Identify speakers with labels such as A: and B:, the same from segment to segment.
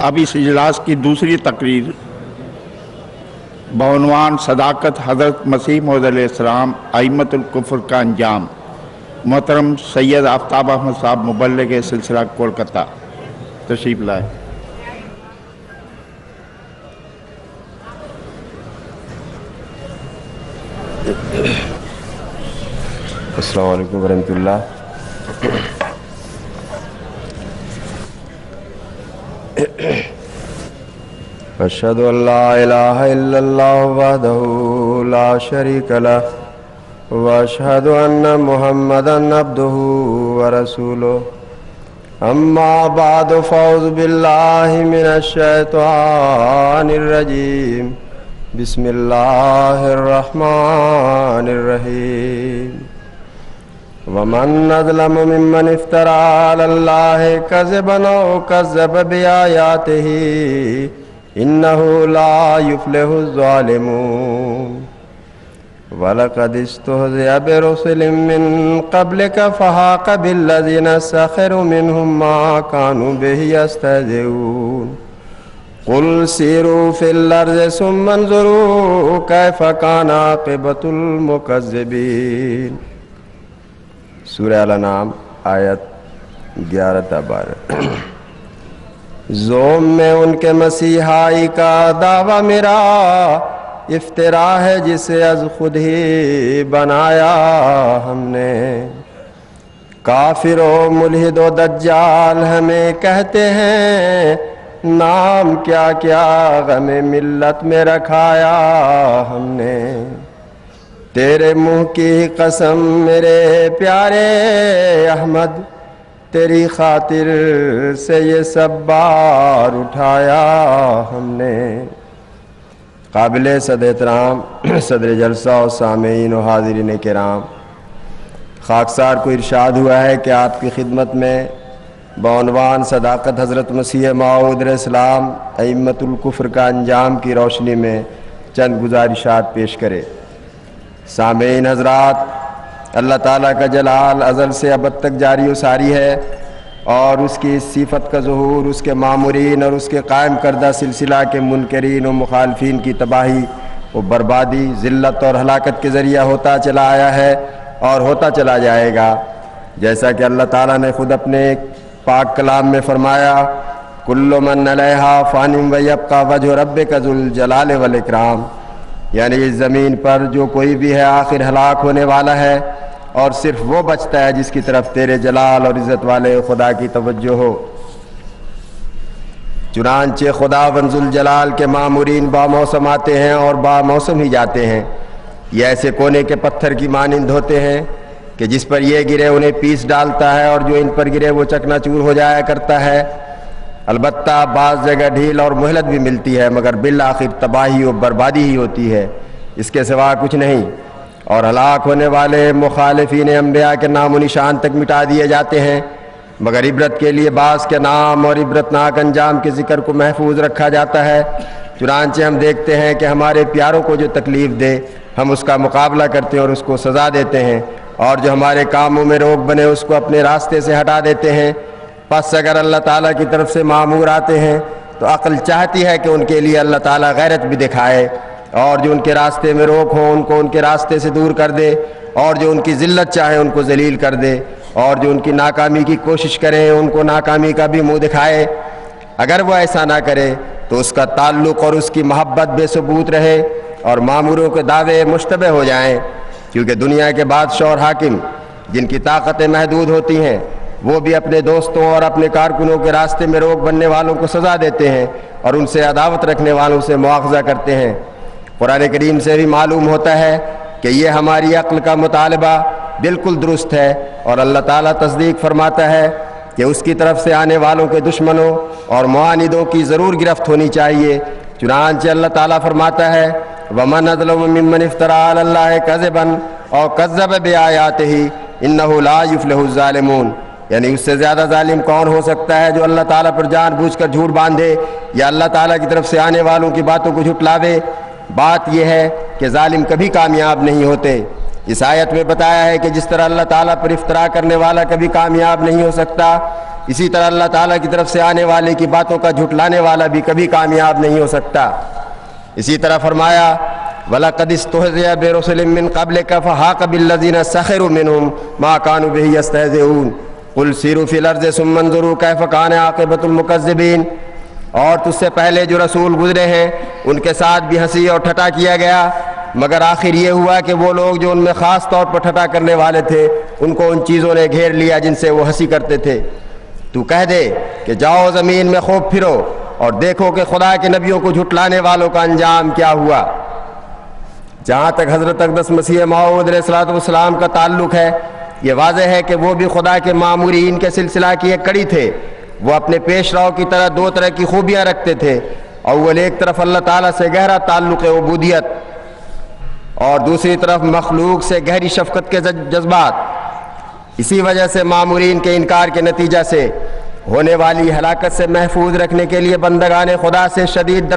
A: اب اس اجلاس کی دوسری تقریر بعنوان صداقت حضرت مسیح موعود علیہ السلام ائمۃ الکفر کا انجام، محترم سید آفتاب احمد صاحب مبلغ سلسلہ کولکتہ تشریف لائے۔
B: السلام علیکم ورحمۃ اللہ۔ اشہد ان لا الہ الا اللہ وحدہ لا شریک لہ واشہد ان محمدا عبدہ ورسولہ، اما بعد فاعوذ باللہ من الشیطان الرجیم، بسم اللہ الرحمن الرحیم۔ ومن اظلم ممن افترى على الله كذبا او كذب بآياته انه لا يفلح الظالمون۔ ولقد استهزئ برسل من قبلك فحاق بالذين سخروا منهم ما كانوا به يستهزئون۔ قل سیروا فی الارض ثم انظروا کیف کان عاقبۃ المکذبین۔ سورہ الانعام آیت 11 تا 12۔ زوم میں ان کے مسیحائی کا دعویٰ میرا افطرا ہے جسے از خود ہی بنایا ہم نے۔ کافر و ملحد و دجال ہمیں کہتے ہیں نام کیا کیا غم ملت میں رکھایا ہم نے۔ تیرے منہ کی قسم میرے پیارے احمد، تیری خاطر سے یہ سب بار اٹھایا ہم نے۔ قابل صد احترام صدر جلسہ و سامعین و حاضرین کرام، خاکسار کو ارشاد ہوا ہے کہ آپ کی خدمت میں بعنوان صداقت حضرت مسیح موعود علیہ السلام ائمۃ الکفر کا انجام کی روشنی میں چند گزارشات پیش کرے۔ سامعین حضرات، اللہ تعالیٰ کا جلال ازل سے ابد تک جاری و ساری ہے، اور اس کی اس صفت کا ظہور اس کے مامورین اور اس کے قائم کردہ سلسلہ کے منکرین و مخالفین کی تباہی و بربادی، ذلت اور ہلاکت کے ذریعہ ہوتا چلا آیا ہے اور ہوتا چلا جائے گا۔ جیسا کہ اللہ تعالیٰ نے خود اپنے پاک کلام میں فرمایا، کل من علیہا فان ویبقی وجہ ربک ذو الجلال والاکرام، یعنی اس زمین پر جو کوئی بھی ہے آخر ہلاک ہونے والا ہے، اور صرف وہ بچتا ہے جس کی طرف تیرے جلال اور عزت والے خدا کی توجہ ہو۔ چنانچہ خدا ذو الجلال کے مامورین با موسم آتے ہیں اور با موسم ہی جاتے ہیں۔ یہ ایسے کونے کے پتھر کی مانند ہوتے ہیں کہ جس پر یہ گرے انہیں پیس ڈالتا ہے، اور جو ان پر گرے وہ چکنا چور ہو جایا کرتا ہے۔ البتہ بعض جگہ ڈھیل اور مہلت بھی ملتی ہے، مگر بالآخر تباہی و بربادی ہی ہوتی ہے، اس کے سوا کچھ نہیں۔ اور ہلاک ہونے والے مخالفین انبیاء کے نام و نشان تک مٹا دیے جاتے ہیں، مگر عبرت کے لیے بعض کے نام اور عبرتناک انجام کے ذکر کو محفوظ رکھا جاتا ہے۔ چنانچہ ہم دیکھتے ہیں کہ ہمارے پیاروں کو جو تکلیف دے ہم اس کا مقابلہ کرتے ہیں اور اس کو سزا دیتے ہیں، اور جو ہمارے کاموں میں روک بنے اس کو اپنے راستے سے ہٹا دیتے ہیں۔ پس اگر اللہ تعالیٰ کی طرف سے مامور آتے ہیں تو عقل چاہتی ہے کہ ان کے لیے اللہ تعالیٰ غیرت بھی دکھائے، اور جو ان کے راستے میں روک ہوں ان کو ان کے راستے سے دور کر دے، اور جو ان کی ذلت چاہے ان کو ذلیل کر دے، اور جو ان کی ناکامی کی کوشش کریں ان کو ناکامی کا بھی منہ دکھائے۔ اگر وہ ایسا نہ کرے تو اس کا تعلق اور اس کی محبت بے ثبوت رہے اور ماموروں کے دعوے مشتبہ ہو جائیں، کیونکہ دنیا کے بادشاہ اور حاکم جن کی طاقتیں محدود ہوتی ہیں وہ بھی اپنے دوستوں اور اپنے کارکنوں کے راستے میں روک بننے والوں کو سزا دیتے ہیں اور ان سے عداوت رکھنے والوں سے مواخذہ کرتے ہیں۔ قرآن کریم سے بھی معلوم ہوتا ہے کہ یہ ہماری عقل کا مطالبہ بالکل درست ہے، اور اللہ تعالیٰ تصدیق فرماتا ہے کہ اس کی طرف سے آنے والوں کے دشمنوں اور معاندوں کی ضرور گرفت ہونی چاہیے۔ چنانچہ اللہ تعالیٰ فرماتا ہے، وَمَنْ أَظْلَمُ مِمَّنِ افْتَرَىٰ عَلَى اللَّهِ كَذِبًا أَوْ كَذَّبَ بِآيَاتِهِ إِنَّهُ لَا يُفْلِحُ الظَّالِمُونَ، یعنی اس سے زیادہ ظالم کون ہو سکتا ہے جو اللہ تعالیٰ پر جان بوجھ کر جھوٹ باندھے یا اللہ تعالیٰ کی طرف سے آنے والوں کی باتوں کو جھٹلاوے۔ بات یہ ہے کہ ظالم کبھی کامیاب نہیں ہوتے۔ اس آیت میں بتایا ہے کہ جس طرح اللہ تعالیٰ پر افطرا کرنے والا کبھی کامیاب نہیں ہو سکتا، اسی طرح اللہ تعالیٰ کی طرف سے آنے والے کی باتوں کا جھٹلانے والا بھی کبھی کامیاب نہیں ہو سکتا۔ اسی طرح فرمایا وَلَقَدِ اسْتُهْزِئَ بِرُسُلٍ مِّن قَبْلِكَ فَحَاقَ بِالَّذِينَ سَخِرُوا مِنْهُمْ مَا كَانُوا بِهِ يَسْتَهْزِئُونَ قُلْ سِیرُوا فِی الْأَرْضِ ثُمَّ انظُرُوا کَیفَ کَانَ عَاقِبَةُ الْمُکَذِّبِینَ۔ اور تجھ سے پہلے جو رسول گزرے ہیں ان کے ساتھ بھی ہنسی اور ٹھٹا کیا گیا، مگر آخر یہ ہوا کہ وہ لوگ جو ان میں خاص طور پر ٹھٹا کرنے والے تھے ان کو ان چیزوں نے گھیر لیا جن سے وہ ہنسی کرتے تھے۔ تو کہہ دے کہ جاؤ زمین میں خوب پھرو اور دیکھو کہ خدا کے نبیوں کو جھٹلانے والوں کا انجام کیا ہوا۔ جہاں تک حضرت اقدس مسیح موعود علیہ السلام کا تعلق ہے، یہ واضح ہے کہ وہ بھی خدا کے مامورین کے سلسلہ کی ایک کڑی تھے۔ وہ اپنے پیش رو کی طرح دو طرح کی خوبیاں رکھتے تھے، اول ایک طرف اللہ تعالیٰ سے گہرا تعلق عبودیت اور دوسری طرف مخلوق سے گہری شفقت کے جذبات۔ اسی وجہ سے مامورین کے انکار کے نتیجہ سے ہونے والی ہلاکت سے محفوظ رکھنے کے لیے بندگان خدا سے شدید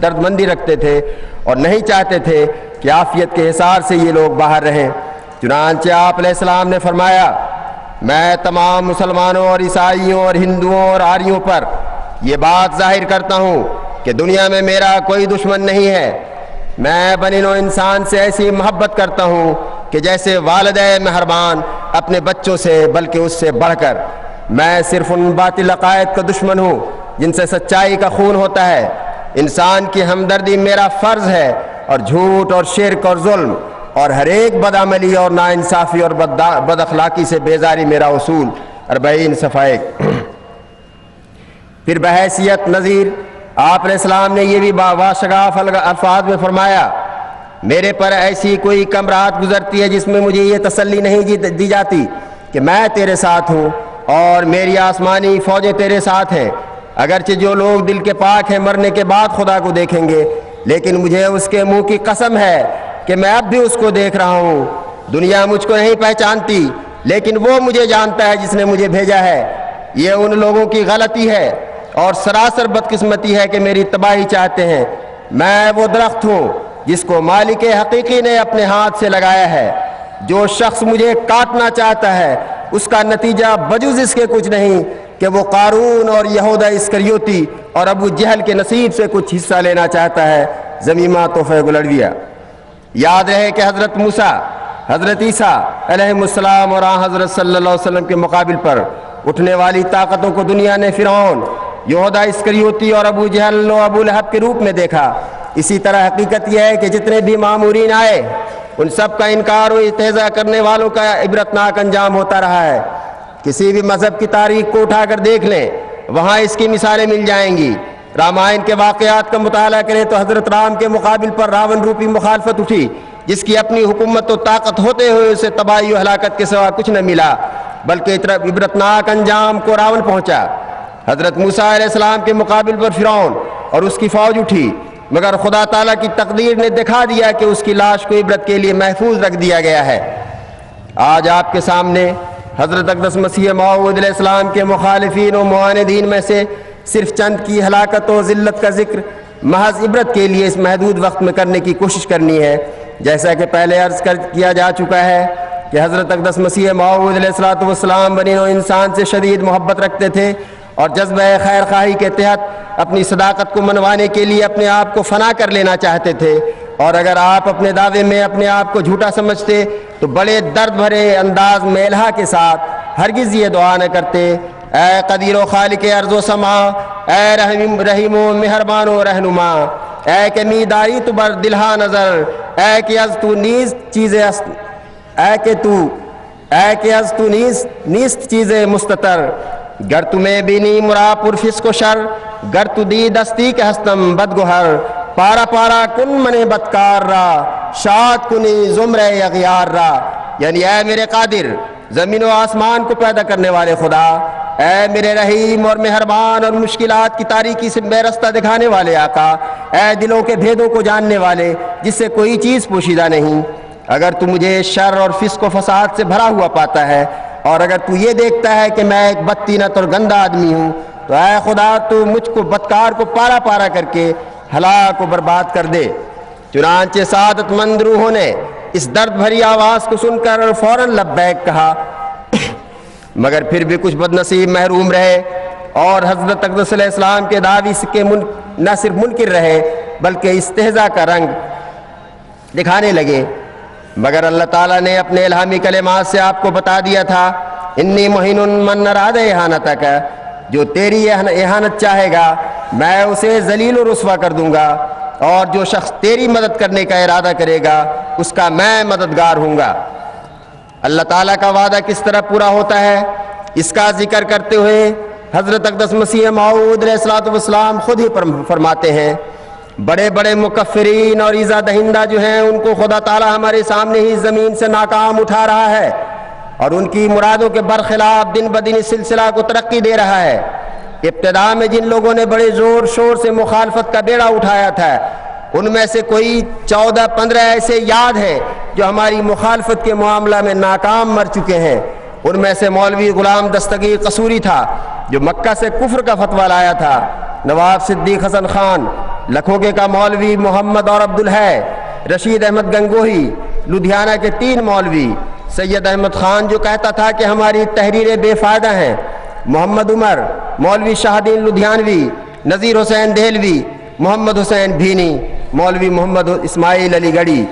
B: دردمندی رکھتے تھے اور نہیں چاہتے تھے کہ عافیت کے حصار سے یہ لوگ باہر رہیں۔ چنانچہ آپ علیہ السلام نے فرمایا میں تمام مسلمانوں اور عیسائیوں اور ہندوؤں اور آریوں پر یہ بات ظاہر کرتا ہوں کہ دنیا میں میرا کوئی دشمن نہیں ہے۔ میں بنی نوع انسان سے ایسی محبت کرتا ہوں کہ جیسے والدین مہربان اپنے بچوں سے بلکہ اس سے بڑھ کر۔ میں صرف ان باطل عقائد کا دشمن ہوں جن سے سچائی کا خون ہوتا ہے۔ انسان کی ہمدردی میرا فرض ہے اور جھوٹ اور شرک اور ظلم اور ہر ایک بدعملی اور ناانصافی اور بد اخلاقی سے بیزاری میرا اصول 40 صفحہ 1۔ پھر بحیثیت نذیر آپ علیہ السلام نے یہ بھی باشگاف الفاظ میں فرمایا میرے پر ایسی کوئی کم رات گزرتی ہے جس میں مجھے یہ تسلی نہیں دی جاتی کہ میں تیرے ساتھ ہوں اور میری آسمانی فوجیں تیرے ساتھ ہیں۔ اگرچہ جو لوگ دل کے پاک ہیں مرنے کے بعد خدا کو دیکھیں گے، لیکن مجھے اس کے منہ کی قسم ہے کہ میں اب بھی اس کو دیکھ رہا ہوں۔ دنیا مجھ کو نہیں پہچانتی لیکن وہ مجھے جانتا ہے جس نے مجھے بھیجا ہے۔ یہ ان لوگوں کی غلطی ہے اور سراسر بدقسمتی ہے کہ میری تباہی چاہتے ہیں۔ میں وہ درخت ہوں جس کو مالک حقیقی نے اپنے ہاتھ سے لگایا ہے۔ جو شخص مجھے کاٹنا چاہتا ہے اس کا نتیجہ بجز اس کے کچھ نہیں کہ وہ قارون اور یہودا اسکریوتی اور ابو جہل کے نصیب سے کچھ حصہ لینا چاہتا ہے۔ ضمیمہ تحفہ گلڑویہ۔ یاد رہے کہ حضرت موسیٰ، حضرت عیسیٰ علیہ السلام اور حضرت صلی اللہ علیہ وسلم کے مقابل پر اٹھنے والی طاقتوں کو دنیا نے فرعون، یہودا اسکریوتی اور ابو جہل و ابو لہب کے روپ میں دیکھا۔ اسی طرح حقیقت یہ ہے کہ جتنے بھی مامورین آئے ان سب کا انکار و استہزاء کرنے والوں کا عبرتناک انجام ہوتا رہا ہے۔ کسی بھی مذہب کی تاریخ کو اٹھا کر دیکھ لیں، وہاں اس کی مثالیں مل جائیں گی۔ رامائن کے واقعات کا مطالعہ کریں تو حضرت رام کے مقابل پر راون روپی مخالفت اٹھی جس کی اپنی حکومت و طاقت ہوتے ہوئے اسے تباہی و ہلاکت کے سوا کچھ نہ ملا، بلکہ عبرتناک انجام کو راون پہنچا۔ حضرت موسیٰ علیہ السلام کے مقابل پر فرعون اور اس کی فوج اٹھی، مگر خدا تعالیٰ کی تقدیر نے دکھا دیا کہ اس کی لاش کو عبرت کے لیے محفوظ رکھ دیا گیا ہے۔ آج آپ کے سامنے حضرت اقدس مسیح موعود علیہ السلام کے مخالفین و معاندین میں سے صرف چند کی ہلاکت و ذلت کا ذکر محض عبرت کے لیے اس محدود وقت میں کرنے کی کوشش کرنی ہے۔ جیسا کہ پہلے عرض کیا جا چکا ہے کہ حضرت اقدس مسیح موعود علیہ السلام بنی نوع انسان سے شدید محبت رکھتے تھے اور جذبہ خیر خواہی کے تحت اپنی صداقت کو منوانے کے لیے اپنے آپ کو فنا کر لینا چاہتے تھے، اور اگر آپ اپنے دعوے میں اپنے آپ کو جھوٹا سمجھتے تو بڑے درد بھرے انداز میں الہا کے ساتھ ہرگز یہ دعا نہ کرتے اے قدیر و خالق ارض و سما، اے رحیم و مہربان و رہنما، اے کہ می داری تو بر دلہا نظر، اے کہ از تو نیست چیزیں نیست چیزیں مستتر، گر تمہیں بینی مرا پر فسق و شر، گر تو دی دستی کے ہستم بدگہر، پارا پارا کن من بدکار را، شاد کنی زمرہ اغیار را۔ یعنی اے میرے قادر، زمین و آسمان کو پیدا کرنے والے خدا، اے میرے رحیم اور مہربان اور مشکلات کی تاریکی سے بے رستہ دکھانے والے آقا، اے دلوں کے بھیدوں کو جاننے والے جس سے کوئی چیز پوشیدہ نہیں، اگر تو مجھے شر اور فسق و فساد سے بھرا ہوا پاتا ہے اور اگر تو یہ دیکھتا ہے کہ میں ایک بدطینت اور گندا آدمی ہوں تو اے خدا تو مجھ کو بدکار کو پارا پارا کر کے ہلاک و برباد کر دے۔ چنانچہ سعادت مند روحوں نے اس درد بھری آواز کو سن کر فوراً لبیک کہا مگر پھر بھی کچھ بدنصیب محروم رہے اور حضرت اقدس علیہ السلام کے دعوی کے نہ صرف منکر رہے بلکہ استہزاء کا رنگ دکھانے لگے۔ مگر اللہ تعالیٰ نے اپنے الہامی کلمات سے آپ کو بتا دیا تھا، انی مہین من اراد اہانتک، جو تیری اہانت چاہے گا میں اسے ذلیل و رسوا کر دوں گا، اور جو شخص تیری مدد کرنے کا ارادہ کرے گا اس کا میں مددگار ہوں گا۔ اللہ تعالیٰ کا وعدہ کس طرح پورا ہوتا ہے اس کا ذکر کرتے ہوئے حضرت اقدس مسیح موعود علیہ الصلوۃ والسلام خود ہی فرماتے ہیں، بڑے بڑے مکفرین اور ایذا دہندہ جو ہیں ان کو خدا تعالیٰ ہمارے سامنے ہی زمین سے ناکام اٹھا رہا ہے اور ان کی مرادوں کے برخلاف دن بدن اس سلسلہ کو ترقی دے رہا ہے۔ ابتدا میں جن لوگوں نے بڑے زور شور سے مخالفت کا بیڑا اٹھایا تھا ان میں سے کوئی 14-15 ایسے یاد ہیں جو ہماری مخالفت کے معاملہ میں ناکام مر چکے ہیں۔ ان میں سے مولوی غلام دستگیر قصوری تھا جو مکہ سے کفر کا فتویٰ لایا تھا، نواب صدیق حسن خان، لکھوگے کا مولوی محمد اور عبدالحی، رشید احمد گنگوہی، لدھیانہ کے 3 مولوی، سید احمد خان جو کہتا تھا کہ ہماری تحریریں بے فائدہ ہیں، محمد عمر، مولوی شاہ دین لدھیانوی، نذیر حسین دہلوی، محمد حسین بھینی، مولوی محمد اسماعیل علی گڑھی،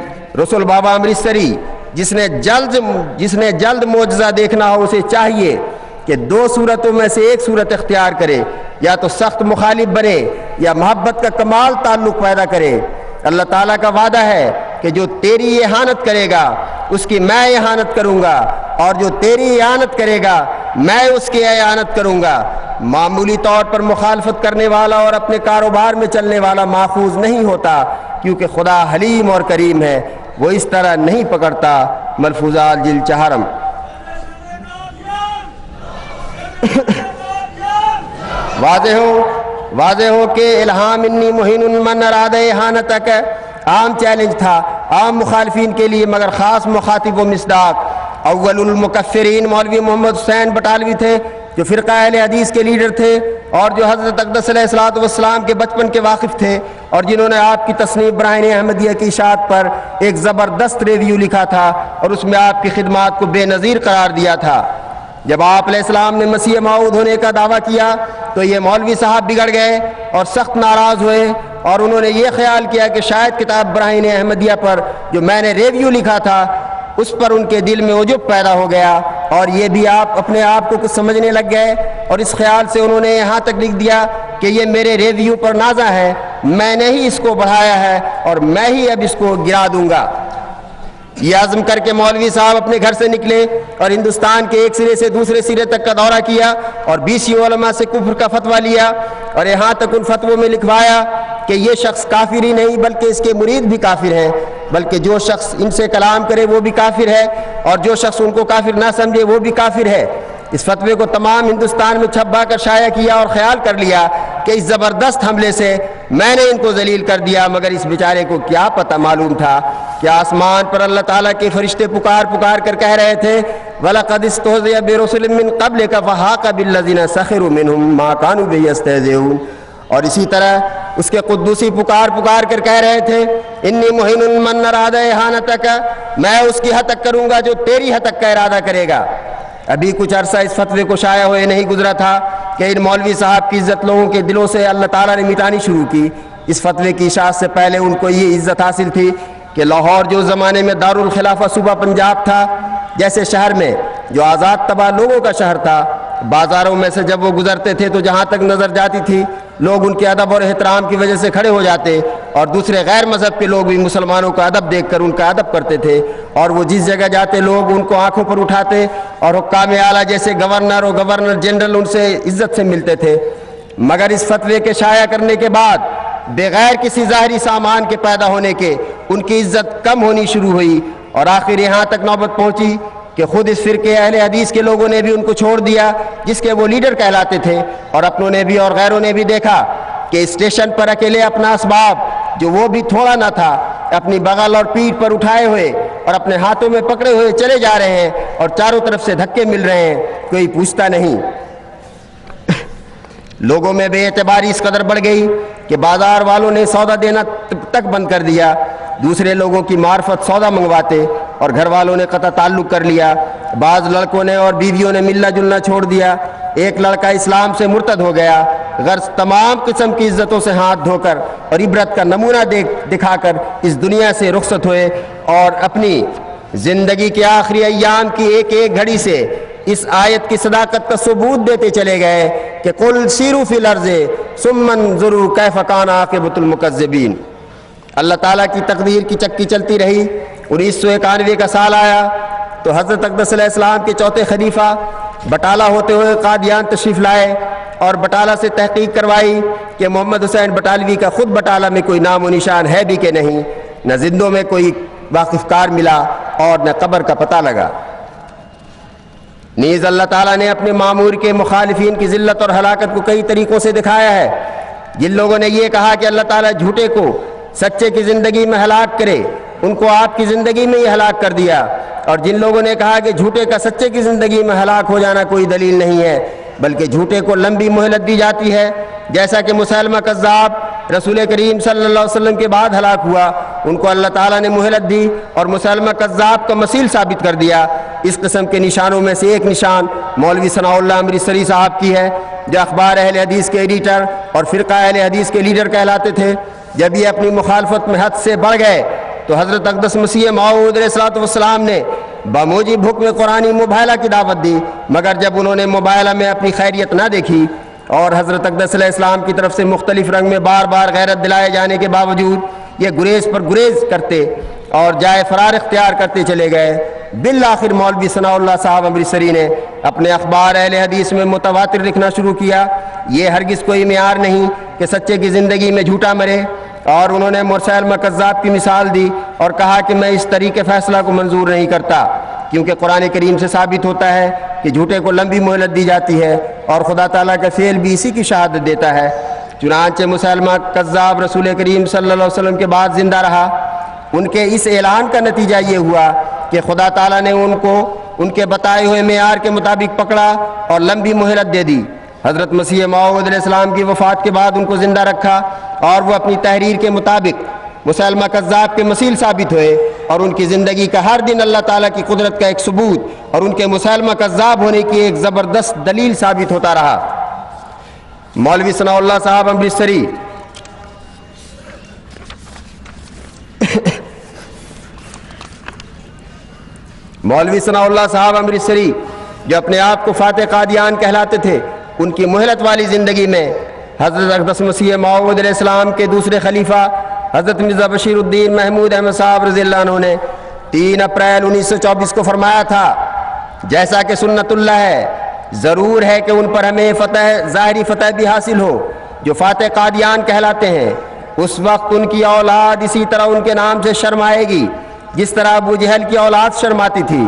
B: رسول بابا امرتسری، جس نے جلد معجزہ دیکھنا ہو اسے چاہیے کہ 2 صورتوں میں سے ایک صورت اختیار کرے، یا تو سخت مخالف بنے یا محبت کا کمال تعلق پیدا کرے۔ اللہ تعالیٰ کا وعدہ ہے کہ جو تیری اہانت کرے گا اس کی میں اہانت کروں گا، اور جو تیری اہانت کرے گا میں اس کی اہانت کروں گا۔ معمولی طور پر مخالفت کرنے والا اور اپنے کاروبار میں چلنے والا محفوظ نہیں ہوتا، کیونکہ خدا حلیم اور کریم ہے، وہ اس طرح نہیں پکڑتا۔ ملفوظات جلد 4۔ واضح ہو کہ الہام انی مہین من اراد اہانتک عام چیلنج تھا عام مخالفین کے لیے، مگر خاص مخاطب و مصداق اول المکفرین مولوی محمد حسین بٹالوی تھے جو فرقہ اہل حدیث کے لیڈر تھے اور جو حضرت اقدس علیہ الصلوۃ والسلام کے بچپن کے واقف تھے، اور جنہوں نے آپ کی تصنیف براہین احمدیہ کی اشاعت پر ایک زبردست ریویو لکھا تھا اور اس میں آپ کی خدمات کو بے نظیر قرار دیا تھا۔ جب آپ علیہ السلام نے مسیح موعود ہونے کا دعویٰ کیا تو یہ مولوی صاحب بگڑ گئے اور سخت ناراض ہوئے، اور انہوں نے یہ خیال کیا کہ شاید کتاب براہین احمدیہ پر جو میں نے ریویو لکھا تھا اس پر ان کے دل میں عجب پیدا ہو گیا، اور یہ بھی آپ اپنے آپ کو کچھ سمجھنے لگ گئے، اور اس خیال سے انہوں نے یہاں تک لکھ دیا کہ یہ میرے ریویو پر نازا ہے، میں نے ہی اس کو بڑھایا ہے اور میں ہی اب اس کو گرا دوں گا۔ یہ عزم کر کے مولوی صاحب اپنے گھر سے نکلے اور ہندوستان کے ایک سرے سے دوسرے سرے تک کا دورہ کیا اور 20 علماء سے کفر کا فتویٰ لیا، اور یہاں تک ان فتووں میں لکھوایا کہ یہ شخص کافر ہی نہیں بلکہ اس کے مرید بھی کافر ہیں، بلکہ جو شخص ان سے کلام کرے وہ بھی کافر ہے، اور جو شخص ان کو کافر نہ سمجھے وہ بھی کافر ہے۔ اس فتوے کو تمام ہندوستان میں چھپا کر شائع کیا اور خیال کر لیا کہ اس زبردست حملے سے میں نے ان کو ذلیل کر دیا، مگر اس بیچارے کو کیا پتہ معلوم تھا کہ آسمان پر اللہ تعالیٰ کے فرشتے پکار پکار کر کہہ رہے تھے وَلَقَدِ اسْتُهْزِئَ بِرُسُلٍ مِّن قَبْلِكَ فَحَاقَ بِالَّذِينَ سَخِرُوا مِنْهُم مَّا كَانُوا بِهِ يَسْتَهْزِئُونَ۔ اور اسی طرح اس کے قدوسی پکار پکار کر کہہ رہے تھے انی مہین من اراد اہانتک، میں اس کی حد تک کروں گا جو تیری حد تک کا ارادہ کرے گا۔ ابھی کچھ عرصہ اس فتوے کو شائع ہوئے نہیں گزرا تھا کہ ان مولوی صاحب کی عزت لوگوں کے دلوں سے اللہ تعالیٰ نے مٹانی شروع کی۔ اس فتوے کی اشاعت سے پہلے ان کو یہ عزت حاصل تھی کہ لاہور جو زمانے میں دارالخلافہ صوبہ پنجاب تھا، جیسے شہر میں جو آزاد تباہ لوگوں کا شہر تھا، بازاروں میں سے جب وہ گزرتے تھے تو جہاں تک نظر جاتی تھی لوگ ان کے ادب اور احترام کی وجہ سے کھڑے ہو جاتے، اور دوسرے غیر مذہب کے لوگ بھی مسلمانوں کا ادب دیکھ کر ان کا ادب کرتے تھے، اور وہ جس جگہ جاتے لوگ ان کو آنکھوں پر اٹھاتے، اور حکام اعلیٰ جیسے گورنر اور گورنر جنرل ان سے عزت سے ملتے تھے۔ مگر اس فتوے کے شائع کرنے کے بعد بغیر کسی ظاہری سامان کے پیدا ہونے کے ان کی عزت کم ہونی شروع ہوئی، اور آخر یہاں تک نوبت پہنچی کہ خود اس فرقے اہل حدیث کے لوگوں نے بھی ان کو چھوڑ دیا جس کے وہ لیڈر کہلاتے تھے، اور اپنوں نے بھی اور غیروں نے بھی دیکھا کہ اسٹیشن پر اکیلے اپنا اسباب جو وہ بھی تھوڑا نہ تھا اپنی بغل اور پیٹھ پر اٹھائے ہوئے اور اپنے ہاتھوں میں پکڑے ہوئے چلے جا رہے ہیں، اور چاروں طرف سے دھکے مل رہے ہیں، کوئی پوچھتا نہیں۔ لوگوں میں بے اعتباری اس قدر بڑھ گئی کہ بازار والوں نے سودا دینا تک بند کر دیا، دوسرے لوگوں کی معرفت سودا منگواتے اور گھر والوں نے قطع تعلق کر لیا، بعض لڑکوں نے اور بیویوں نے ملنا جلنا چھوڑ دیا، ایک لڑکا اسلام سے مرتد ہو گیا، غرض تمام قسم کی عزتوں سے ہاتھ دھو کر اور عبرت کا نمونہ دکھا کر اس دنیا سے رخصت ہوئے، اور اپنی زندگی کے آخری ایام کی ایک ایک گھڑی سے اس آیت کی صداقت کا ثبوت دیتے چلے گئے کہ قل سیروا فی الارض ثم انظروا کیف کان عاقبۃ المکذبین۔ اللہ تعالیٰ کی تقدیر کی چکی چلتی رہی۔ 1991 کا سال آیا تو حضرت اقدس علیہ السلام کے چوتھے خلیفہ بٹالہ ہوتے ہوئے قادیان تشریف لائے اور بٹالہ سے تحقیق کروائی کہ محمد حسین بٹالوی کا خود بٹالہ میں کوئی نام و نشان ہے بھی کہ نہیں، نہ زندوں میں کوئی واقف کار ملا اور نہ قبر کا پتہ لگا۔ نیز اللہ تعالیٰ نے اپنے معمور کے مخالفین کی ذلت اور ہلاکت کو کئی طریقوں سے دکھایا ہے۔ جن لوگوں نے یہ کہا کہ اللہ تعالیٰ جھوٹے کو سچے کی زندگی میں ہلاک کرے، ان کو آپ کی زندگی میں ہی ہلاک کر دیا، اور جن لوگوں نے کہا کہ جھوٹے کا سچے کی زندگی میں ہلاک ہو جانا کوئی دلیل نہیں ہے بلکہ جھوٹے کو لمبی مہلت دی جاتی ہے، جیسا کہ مسیلمہ کذاب رسول کریم صلی اللہ علیہ وسلم کے بعد ہلاک ہوا، ان کو اللہ تعالیٰ نے مہلت دی اور مسیلمہ کذاب کا مثیل ثابت کر دیا۔ اس قسم کے نشانوں میں سے ایک نشان مولوی ثناء اللہ امرتسری صاحب کی ہے، جو اخبار اہل حدیث کے ایڈیٹر اور فرقہ اہل حدیث کے لیڈر کہلاتے تھے۔ جب یہ اپنی مخالفت میں حد سے بڑھ گئے تو حضرت اقدس مسیح موعود علیہ الصلوۃ والسلام نے بموجب حکم قرآنی مباہلہ کی دعوت دی، مگر جب انہوں نے مباہلہ میں اپنی خیریت نہ دیکھی اور حضرت اقدس علیہ السلام کی طرف سے مختلف رنگ میں بار بار غیرت دلائے جانے کے باوجود یہ گریز پر گریز کرتے اور جائے فرار اختیار کرتے چلے گئے، بالآخر مولوی ثناء اللہ صاحب امرتسری نے اپنے اخبار اہل حدیث میں متواتر لکھنا شروع کیا۔ یہ ہرگز کوئی معیار نہیں کہ سچے کی زندگی میں جھوٹا مرے، اور انہوں نے مسیلمہ کذاب کی مثال دی اور کہا کہ میں اس طریقے فیصلہ کو منظور نہیں کرتا، کیونکہ قرآن کریم سے ثابت ہوتا ہے کہ جھوٹے کو لمبی مہلت دی جاتی ہے اور خدا تعالیٰ کا فعل بھی اسی کی شہادت دیتا ہے۔ چنانچہ مسیلمہ کذاب رسول کریم صلی اللہ علیہ وسلم کے بعد زندہ رہا۔ ان کے اس اعلان کا نتیجہ یہ ہوا کہ خدا تعالیٰ نے ان کو ان کے بتائے ہوئے معیار کے مطابق پکڑا اور لمبی مہلت دے دی۔ حضرت مسیح موعود علیہ السلام کی وفات کے بعد ان کو زندہ رکھا اور وہ اپنی تحریر کے مطابق مسیلمہ کذاب کے مثیل ثابت ہوئے، اور ان کی زندگی کا ہر دن اللہ تعالیٰ کی قدرت کا ایک ثبوت اور ان کے مسیلمہ کذاب ہونے کی ایک زبردست دلیل ثابت ہوتا رہا۔ مولوی ثناء اللہ صاحب امرتسری مولوی ثناء اللہ صاحب امرتسری جو اپنے آپ کو فاتح قادیان کہلاتے تھے، ان کی مہلت والی زندگی میں حضرت اقدس مسیح موعود علیہ السلام کے دوسرے خلیفہ حضرت مرزا بشیر الدین محمود احمد صاحب رضی اللہ عنہ نے 3 اپریل 1924 کو فرمایا تھا، جیسا کہ سنت اللہ ہے، ضرور ہے کہ ان پر ہمیں ظاہری فتح بھی حاصل ہو جو فاتح قادیان کہلاتے ہیں۔ اس وقت ان کی اولاد اسی طرح ان کے نام سے شرمائے گی جس طرح ابو جہل کی اولاد شرماتی تھی۔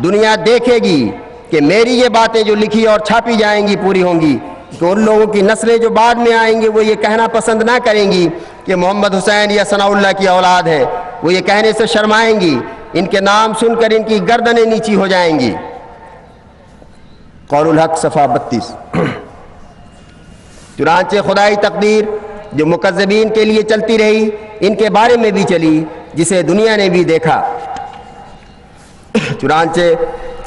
B: دنیا دیکھے گی کہ میری یہ باتیں جو لکھی اور چھاپی جائیں گی پوری ہوں گی، تو ان لوگوں کی نسلیں جو بعد میں آئیں گے وہ یہ کہنا پسند نہ کریں گی کہ محمد حسین یا ثناء اللہ کی اولاد ہے، وہ یہ کہنے سے شرمائیں گی، ان کے نام سن کر ان کی گردنیں نیچی ہو جائیں گی۔ قول الحق صفحہ 32۔ چنانچہ خدائی تقدیر جو مکذبین کے لیے چلتی رہی، ان کے بارے میں بھی چلی جسے دنیا نے بھی دیکھا۔ چنانچہ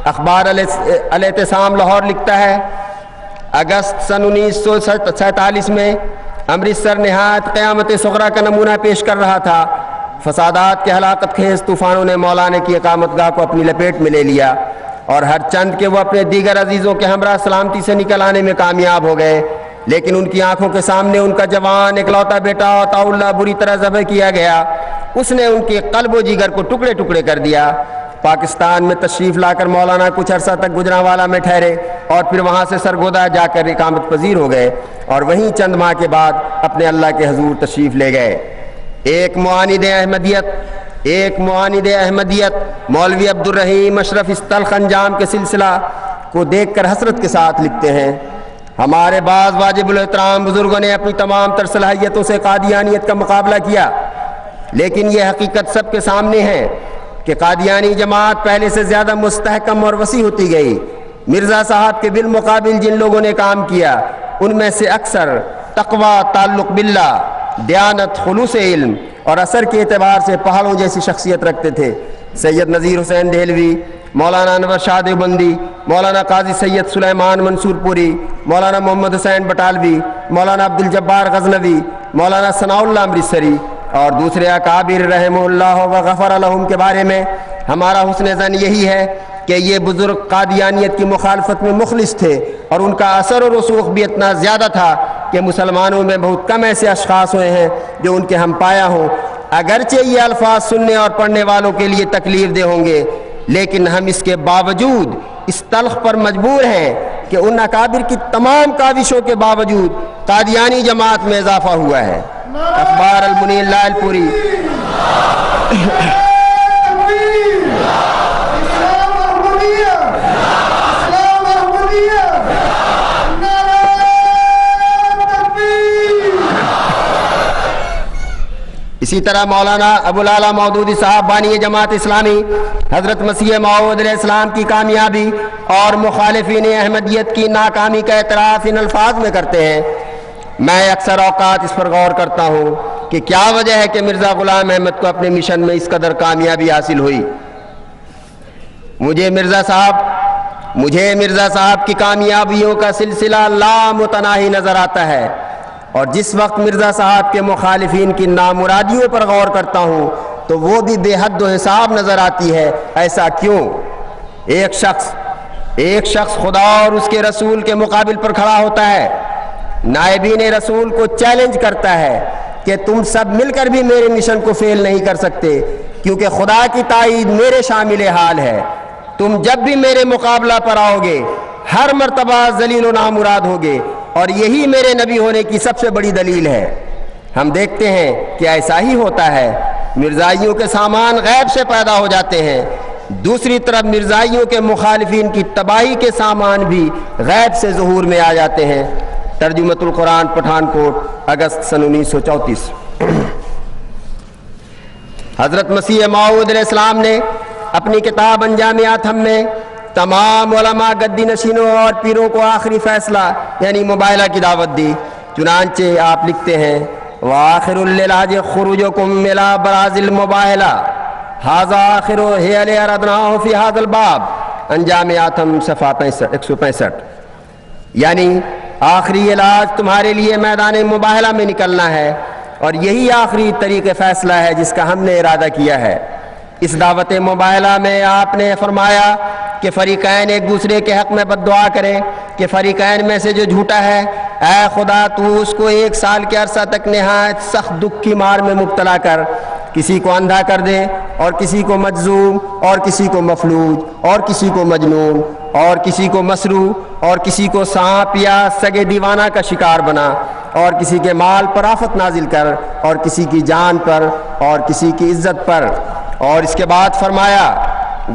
B: اخبار الاعتصام لاہور لکھتا ہے، اگست سن 1947 میں امرتسر نہایت قیامت صغریٰ کا نمونہ پیش کر رہا تھا۔ فسادات کے ہلاکت خیز طوفانوں نے مولانا کی اقامت گاہ کو اپنی لپیٹ میں لے لیا، اور ہر چند کے وہ اپنے دیگر عزیزوں کے ہمراہ سلامتی سے نکل آنے میں کامیاب ہو گئے، لیکن ان کی آنکھوں کے سامنے ان کا جوان اکلوتا بیٹا عطاء اللہ بری طرح ذبح کیا گیا۔ اس نے ان کے قلب و جگر کو ٹکڑے ٹکڑے کر دیا۔ پاکستان میں تشریف لا کر مولانا کچھ عرصہ تک گجرانوالہ میں ٹھہرے اور پھر وہاں سے سرگودا جا کر اقامت پذیر ہو گئے، اور وہیں چند ماہ کے بعد اپنے اللہ کے حضور تشریف لے گئے۔ ایک معاند احمدیت مولوی عبد الرحیم اشرف اس تلخ انجام کے سلسلہ کو دیکھ کر حسرت کے ساتھ لکھتے ہیں، ہمارے بعض واجب الاحترام بزرگوں نے اپنی تمام تر صلاحیتوں سے قادیانیت کا مقابلہ کیا، لیکن یہ حقیقت سب کے سامنے ہے کہ قادیانی جماعت پہلے سے زیادہ مستحکم اور وسیع ہوتی گئی۔ مرزا صاحب کے بالمقابل جن لوگوں نے کام کیا، ان میں سے اکثر تقوی، تعلق باللہ، دیانت، خلوص علم اور اثر کے اعتبار سے پہاڑوں جیسی شخصیت رکھتے تھے۔ سید نذیر حسین دہلوی، مولانا انور شاہ دیوبندی، مولانا قاضی سید سلیمان منصور پوری، مولانا محمد حسین بٹالوی، مولانا عبد الجبار غزنوی، مولانا ثناء اللہ امرتسری اور دوسرے اکابر رحمہ اللہ و غفر لہم کے بارے میں ہمارا حسن ظن یہی ہے کہ یہ بزرگ قادیانیت کی مخالفت میں مخلص تھے، اور ان کا اثر و رسوخ بھی اتنا زیادہ تھا کہ مسلمانوں میں بہت کم ایسے اشخاص ہوئے ہیں جو ان کے ہم پایا ہوں۔ اگرچہ یہ الفاظ سننے اور پڑھنے والوں کے لیے تکلیف دہ ہوں گے، لیکن ہم اس کے باوجود اس تلخ پر مجبور ہیں کہ ان اکابر کی تمام کاوشوں کے باوجود قادیانی جماعت میں اضافہ ہوا ہے۔ اخبار المنیر لال پوری۔ اسی طرح مولانا ابو العلا مودودی صاحب بانی جماعت اسلامی حضرت مسیح موعود علیہ السلام کی کامیابی اور مخالفین احمدیت کی ناکامی کا اعتراف ان الفاظ میں کرتے ہیں۔ میں اکثر اوقات اس پر غور کرتا ہوں کہ کیا وجہ ہے کہ مرزا غلام احمد کو اپنے مشن میں اس قدر کامیابی حاصل ہوئی۔ مجھے مرزا صاحب کی کامیابیوں کا سلسلہ لامتناہی نظر آتا ہے، اور جس وقت مرزا صاحب کے مخالفین کی نامرادیوں پر غور کرتا ہوں تو وہ بھی بے حد و حساب نظر آتی ہے۔ ایسا کیوں؟ ایک شخص خدا اور اس کے رسول کے مقابل پر کھڑا ہوتا ہے، نائبین رسول کو چیلنج کرتا ہے کہ تم سب مل کر بھی میرے مشن کو فیل نہیں کر سکتے، کیونکہ خدا کی تائید میرے شامل حال ہے۔ تم جب بھی میرے مقابلہ پر آؤ گے ہر مرتبہ ذلیل و نامراد ہوگے، اور یہی میرے نبی ہونے کی سب سے بڑی دلیل ہے۔ ہم دیکھتے ہیں کہ ایسا ہی ہوتا ہے، مرزائیوں کے سامان غیب سے پیدا ہو جاتے ہیں، دوسری طرف مرزائیوں کے مخالفین کی تباہی کے سامان بھی غیب سے ظہور میں آ جاتے ہیں۔ ترجمۃ القرآن پٹھان کوٹ اگست سن 1934۔ حضرت مسیح موعود علیہ السلام نے اپنی کتاب انجام آتم میں تمام علماء گدی نشینوں اور پیروں کو آخری فیصلہ یعنی مباہلہ کی دعوت دی۔ چنانچہ آپ لکھتے ہیں وآخر العلاج خروجکم الی براز المباہلہ ھذا آخر حیل اردناہ فی ھذا الباب، انجام آتم صفحہ 165۔ یعنی آخری علاج تمہارے لیے میدان مباہلہ میں نکلنا ہے، اور یہی آخری طریق فیصلہ ہے جس کا ہم نے ارادہ کیا ہے۔ اس دعوت مباہلہ میں آپ نے فرمایا کہ فریقین ایک دوسرے کے حق میں بد دعا کریں کہ فریقین میں سے جو جھوٹا ہے اے خدا تو اس کو 1 سال کے عرصہ تک نہایت سخت دکھ کی مار میں مبتلا کر، کسی کو اندھا کر دے اور کسی کو مجذوم اور کسی کو مفلوج اور کسی کو مجنون اور کسی کو مسروع اور کسی کو سانپ یا سگے دیوانہ کا شکار بنا، اور کسی کے مال پر آفت نازل کر، اور کسی کی جان پر اور کسی کی عزت پر۔ اور اس کے بعد فرمایا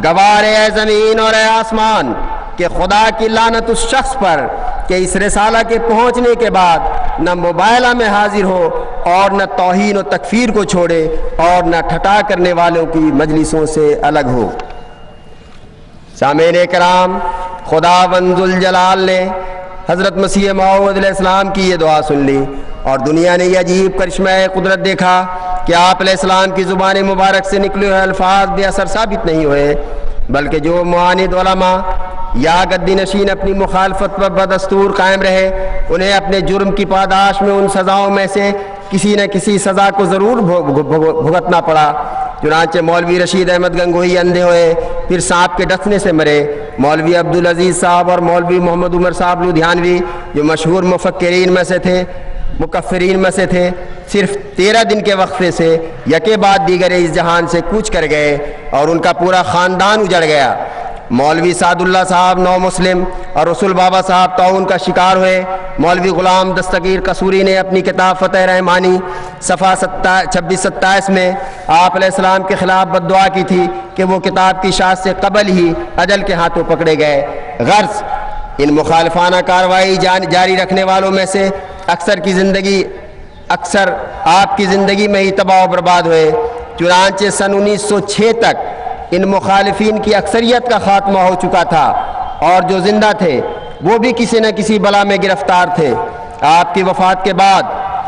B: گوار اے زمین اور اے آسمان کہ خدا کی لعنت اس شخص پر کہ اس رسالہ کے پہنچنے کے بعد نہ مباہلہ میں حاضر ہو اور نہ توہین و تکفیر کو چھوڑے اور نہ ٹھٹا کرنے والوں کی مجلسوں سے الگ ہو۔ سامعین کرام، خداوند ذوالجلال نے حضرت مسیح موعود علیہ السلام کی یہ دعا سن لی، اور دنیا نے یہ عجیب کرشمہ قدرت دیکھا کہ آپ علیہ السلام کی زبان مبارک سے نکلے ہوئے الفاظ بے اثر ثابت نہیں ہوئے، بلکہ جو معاند علماء یا گدی نشین اپنی مخالفت پر بدستور قائم رہے، انہیں اپنے جرم کی پاداش میں ان سزاؤں میں سے کسی نہ کسی سزا کو ضرور بھگتنا پڑا۔ چنانچہ مولوی رشید احمد گنگوہی اندھے ہوئے، پھر سانپ کے ڈسنے سے مرے۔ مولوی عبدالعزیز صاحب اور مولوی محمد عمر صاحب لدھیانوی جو مشہور مفکرین میں سے تھے، مکفرین میں سے تھے، صرف 13 دن کے وقفے سے یکے بعد دیگر اس جہان سے کوچ کر گئے اور ان کا پورا خاندان اجڑ گیا۔ مولوی سعد اللہ صاحب نو مسلم اور رسول بابا صاحب طاعون کا شکار ہوئے۔ مولوی غلام دستگیر قصوری نے اپنی کتاب فتح رحمانی صفحہ 26-27 میں آپ علیہ السلام کے خلاف بد دعا کی تھی کہ وہ کتاب کی اشاعت سے قبل ہی اجل کے ہاتھوں پکڑے گئے۔ غرض ان مخالفانہ کارروائی جاری رکھنے والوں میں سے اکثر آپ کی زندگی میں ہی تباہ و برباد ہوئے۔ چنانچہ سن 1906 تک ان مخالفین کی اکثریت کا خاتمہ ہو چکا تھا، اور جو زندہ تھے وہ بھی کسی نہ کسی بلا میں گرفتار تھے۔ آپ کی وفات کے بعد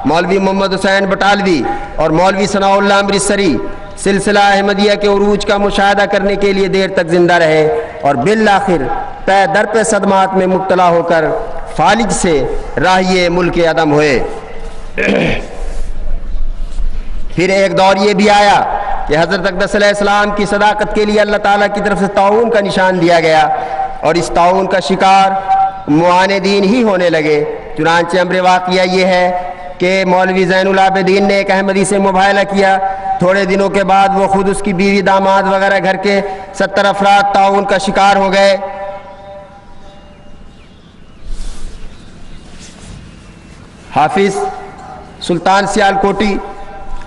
B: مولوی محمد حسین بٹالوی اور مولوی ثناء اللہ امرتسری سلسلہ احمدیہ کے عروج کا مشاہدہ کرنے کے لیے دیر تک زندہ رہے اور بالآخر پے در پہ صدمات میں مبتلا ہو کر فالج سے راہی ملک عدم ہوئے۔ پھر ایک دور یہ بھی آیا کہ حضرت اقدس علیہ السلام کی صداقت کے لیے اللہ تعالیٰ کی طرف سے طاعون کا نشان دیا گیا اور اس طاعون کا شکار معاندین ہی ہونے لگے۔ چنانچہ امر واقعہ یہ ہے کہ مولوی زین العابدین نے ایک احمدی سے مباہلہ کیا، تھوڑے دنوں کے بعد وہ خود، اس کی بیوی، داماد وغیرہ گھر کے 70 افراد طاعون کا شکار ہو گئے۔ حافظ سلطان سیال کوٹی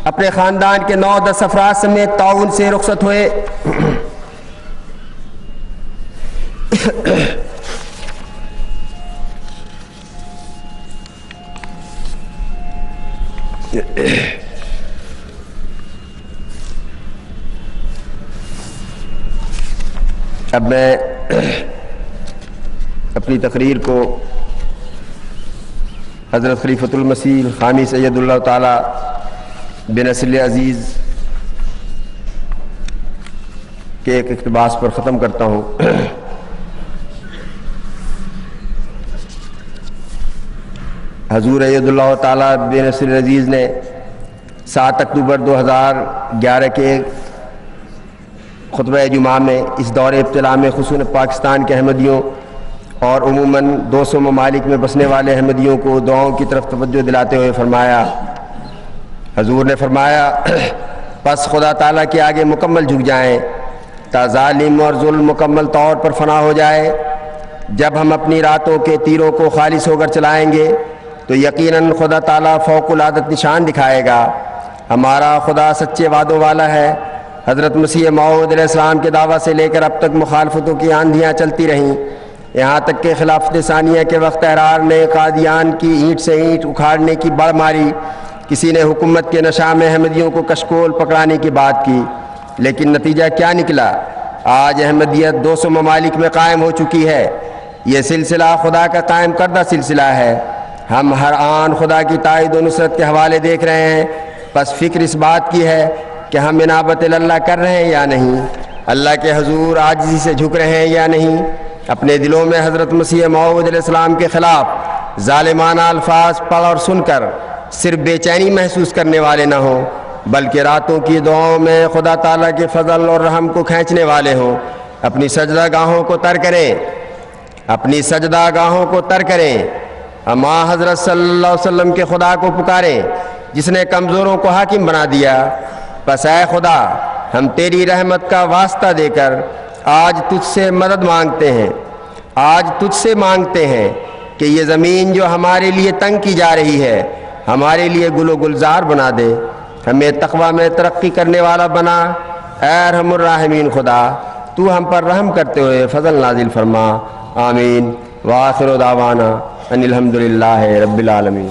B: اپنے خاندان کے 9-10 افراد سمیت طاعون سے رخصت ہوئے۔ اب میں اپنی تقریر کو حضرت خلیفۃ المسیح خامی سید اللہ تعالی بنصر عزیز کے ایک اقتباس پر ختم کرتا ہوں۔ حضور اید اللہ تعالی بنصر عزیز نے 7 اکتوبر 2011 کے خطبہ جمعہ میں اس دور ابتلا میں خصوصاً پاکستان کے احمدیوں اور عموماً 200 ممالک میں بسنے والے احمدیوں کو دعاؤں کی طرف توجہ دلاتے ہوئے فرمایا، حضور نے فرمایا، پس خدا تعالیٰ کے آگے مکمل جھک جائیں تا ظالم اور ظلم مکمل طور پر فنا ہو جائے۔ جب ہم اپنی راتوں کے تیروں کو خالص ہو کر چلائیں گے تو یقیناً خدا تعالیٰ فوق العادت نشان دکھائے گا۔ ہمارا خدا سچے وعدوں والا ہے۔ حضرت مسیح موعود علیہ السلام کے دعویٰ سے لے کر اب تک مخالفتوں کی آندھیاں چلتی رہیں، یہاں تک کہ خلافت ثانیہ کے وقت احرار نے قادیان کی اینٹ سے اینٹ اکھاڑنے کی بڑھ ماری، کسی نے حکومت کے نشہ میں احمدیوں کو کشکول پکڑانے کی بات کی، لیکن نتیجہ کیا نکلا؟ آج احمدیت 200 ممالک میں قائم ہو چکی ہے۔ یہ سلسلہ خدا کا قائم کردہ سلسلہ ہے۔ ہم ہر آن خدا کی تائید و نصرت کے حوالے دیکھ رہے ہیں، بس فکر اس بات کی ہے کہ ہم انابت اللہ کر رہے ہیں یا نہیں، اللہ کے حضور عاجزی سے جھک رہے ہیں یا نہیں۔ اپنے دلوں میں حضرت مسیح موعود علیہ السلام کے خلاف ظالمانہ الفاظ پڑھ اور سن کر صرف بے چینی محسوس کرنے والے نہ ہوں، بلکہ راتوں کی دعاؤں میں خدا تعالیٰ کے فضل اور رحم کو کھینچنے والے ہوں۔ اپنی سجدہ گاہوں کو تر کریں، اپنی سجدہ گاہوں کو تر کریں، اما حضرت صلی اللہ علیہ وسلم کے خدا کو پکاریں جس نے کمزوروں کو حاکم بنا دیا۔ پس اے خدا، ہم تیری رحمت کا واسطہ دے کر آج تجھ سے مدد مانگتے ہیں، آج تجھ سے مانگتے ہیں کہ یہ زمین جو ہمارے لیے تنگ کی جا رہی ہے ہمارے لیے گل و گلزار بنا دے، ہمیں تقوی میں ترقی کرنے والا بنا۔ اے ارحم الراحمین خدا، تو ہم پر رحم کرتے ہوئے فضل نازل فرما۔ آمین۔ وآخر دعوانا ان الحمدللہ رب العالمین۔